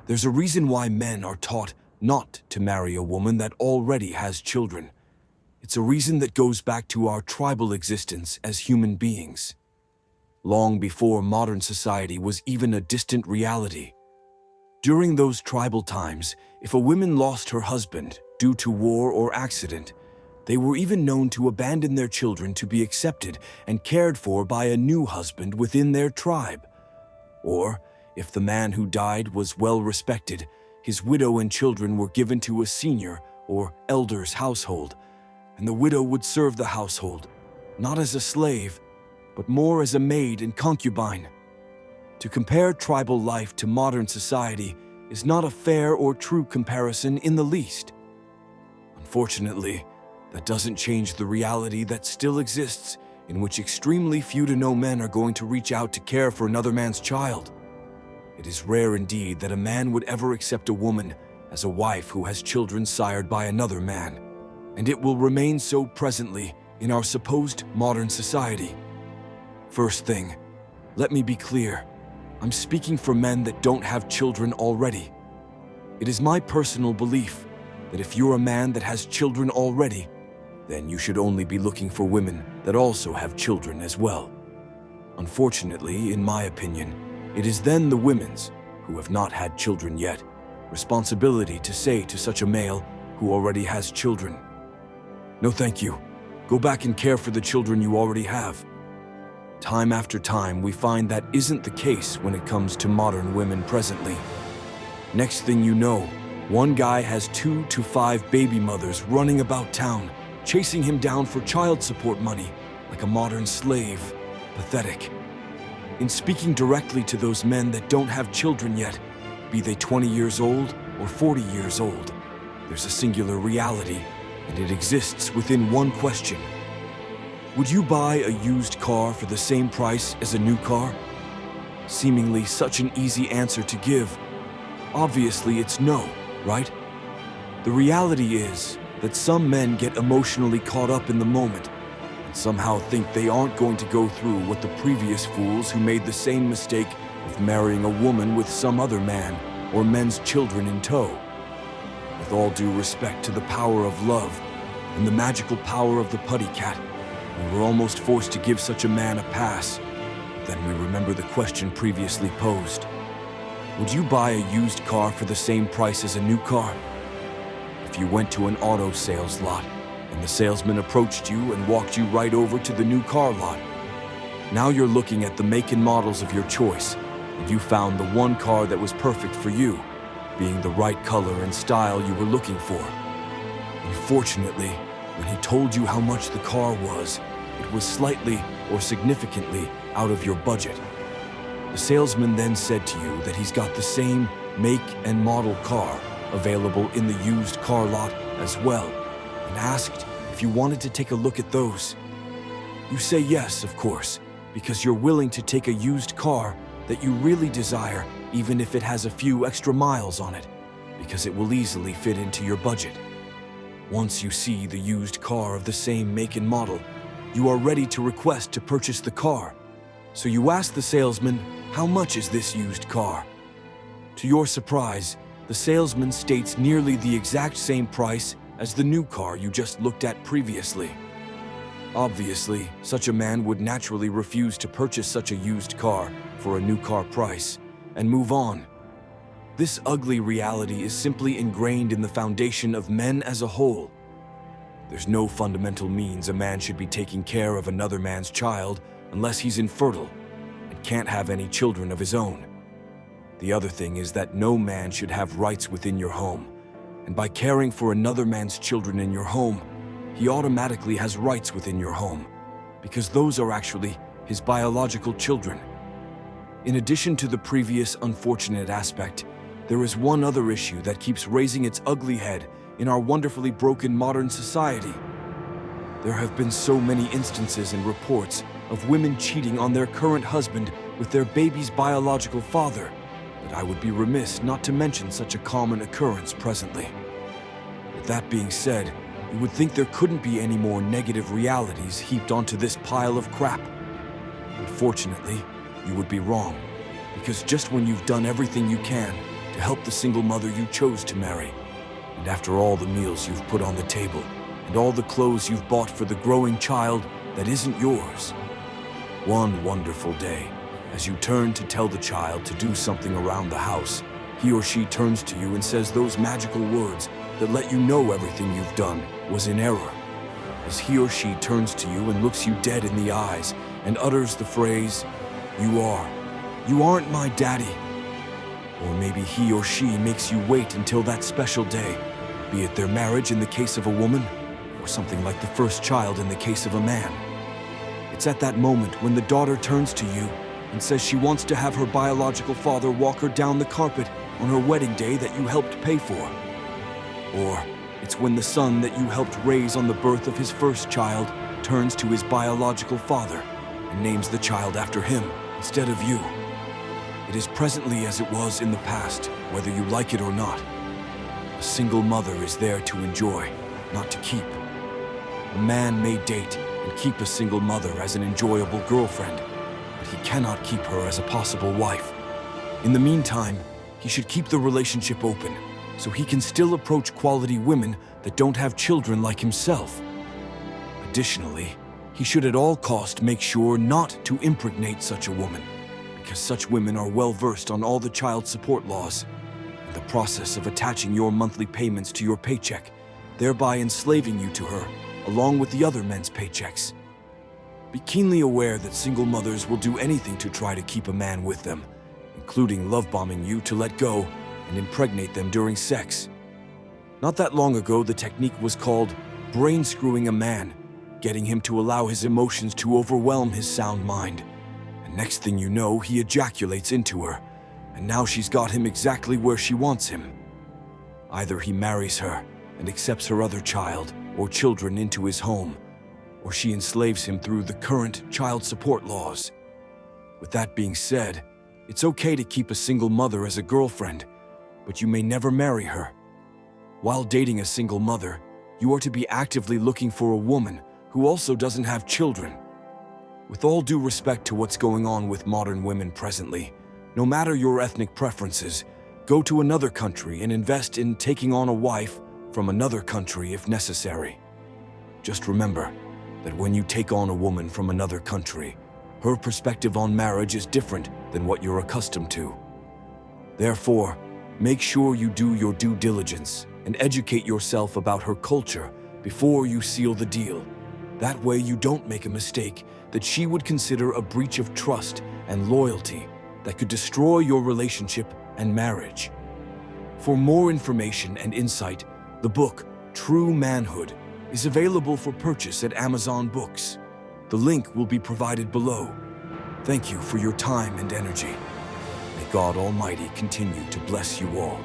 There's a reason why men are taught not to marry a woman that already has children. It's a reason that goes back to our tribal existence as human beings, long before modern society was even a distant reality. During those tribal times, if a woman lost her husband due to war or accident, they were even known to abandon their children to be accepted and cared for by a new husband within their tribe. Or, if the man who died was well respected, his widow and children were given to a senior or elder's household, and the widow would serve the household, not as a slave, but more as a maid and concubine. To compare tribal life to modern society is not a fair or true comparison in the least. Unfortunately, that doesn't change the reality that still exists, in which extremely few to no men are going to reach out to care for another man's child. It is rare indeed that a man would ever accept a woman as a wife who has children sired by another man, and it will remain so presently in our supposed modern society. First thing, let me be clear. I'm speaking for men that don't have children already. It is my personal belief that if you're a man that has children already, then you should only be looking for women that also have children as well. Unfortunately, in my opinion, it is then the women's, who have not had children yet, responsibility to say to such a male who already has children, "No thank you, go back and care for the children you already have." Time after time, we find that isn't the case when it comes to modern women presently. Next thing you know, one guy has 2 to 5 baby mothers running about town, chasing him down for child support money, like a modern slave. Pathetic. In speaking directly to those men that don't have children yet, be they 20 years old or 40 years old, there's a singular reality, and it exists within one question. Would you buy a used car for the same price as a new car? Seemingly such an easy answer to give. Obviously, it's no, right? The reality is that some men get emotionally caught up in the moment and somehow think they aren't going to go through what the previous fools who made the same mistake of marrying a woman with some other man or men's children in tow. With all due respect to the power of love and the magical power of the putty cat, we were almost forced to give such a man a pass. But then we remember the question previously posed. Would you buy a used car for the same price as a new car? If you went to an auto sales lot and the salesman approached you and walked you right over to the new car lot, now you're looking at the make and models of your choice, and you found the one car that was perfect for you, being the right color and style you were looking for. Unfortunately, when he told you how much the car was, it was slightly or significantly out of your budget. The salesman then said to you that he's got the same make and model car available in the used car lot as well, and asked if you wanted to take a look at those. You say yes, of course, because you're willing to take a used car that you really desire, even if it has a few extra miles on it, because it will easily fit into your budget. Once you see the used car of the same make and model, you are ready to request to purchase the car. So you ask the salesman, "How much is this used car?" To your surprise, the salesman states nearly the exact same price as the new car you just looked at previously. Obviously, such a man would naturally refuse to purchase such a used car for a new car price and move on. This ugly reality is simply ingrained in the foundation of men as a whole. There's no fundamental means a man should be taking care of another man's child unless he's infertile and can't have any children of his own. The other thing is that no man should have rights within your home, and by caring for another man's children in your home, he automatically has rights within your home, because those are actually his biological children. In addition to the previous unfortunate aspect, there is one other issue that keeps raising its ugly head in our wonderfully broken modern society. There have been so many instances and reports of women cheating on their current husband with their baby's biological father that I would be remiss not to mention such a common occurrence presently. With that being said, you would think there couldn't be any more negative realities heaped onto this pile of crap. Unfortunately, you would be wrong, because just when you've done everything you can to help the single mother you chose to marry. And after all the meals you've put on the table, and all the clothes you've bought for the growing child that isn't yours, one wonderful day, as you turn to tell the child to do something around the house, he or she turns to you and says those magical words that let you know everything you've done was in error. As he or she turns to you and looks you dead in the eyes and utters the phrase, you aren't my daddy." Or maybe he or she makes you wait until that special day, be it their marriage in the case of a woman, or something like the first child in the case of a man. It's at that moment when the daughter turns to you and says she wants to have her biological father walk her down the carpet on her wedding day that you helped pay for. Or it's when the son that you helped raise on the birth of his first child turns to his biological father and names the child after him instead of you. It is presently as it was in the past, whether you like it or not. A single mother is there to enjoy, not to keep. A man may date and keep a single mother as an enjoyable girlfriend, but he cannot keep her as a possible wife. In the meantime, he should keep the relationship open, so he can still approach quality women that don't have children like himself. Additionally, he should at all costs make sure not to impregnate such a woman, because such women are well versed on all the child support laws and the process of attaching your monthly payments to your paycheck, thereby enslaving you to her, along with the other men's paychecks. Be keenly aware that single mothers will do anything to try to keep a man with them, including love-bombing you to let go and impregnate them during sex. Not that long ago, the technique was called brain-screwing a man, getting him to allow his emotions to overwhelm his sound mind. And next thing you know, he ejaculates into her, and now she's got him exactly where she wants him. Either he marries her and accepts her other child or children into his home, or she enslaves him through the current child support laws. With that being said, it's okay to keep a single mother as a girlfriend, but you may never marry her. While dating a single mother, you are to be actively looking for a woman who also doesn't have children. With all due respect to what's going on with modern women presently, no matter your ethnic preferences, go to another country and invest in taking on a wife from another country if necessary. Just remember that when you take on a woman from another country, her perspective on marriage is different than what you're accustomed to. Therefore, make sure you do your due diligence and educate yourself about her culture before you seal the deal. That way you don't make a mistake that she would consider a breach of trust and loyalty that could destroy your relationship and marriage. For more information and insight, the book, True Manhood, is available for purchase at Amazon Books. The link will be provided below. Thank you for your time and energy. May God Almighty continue to bless you all.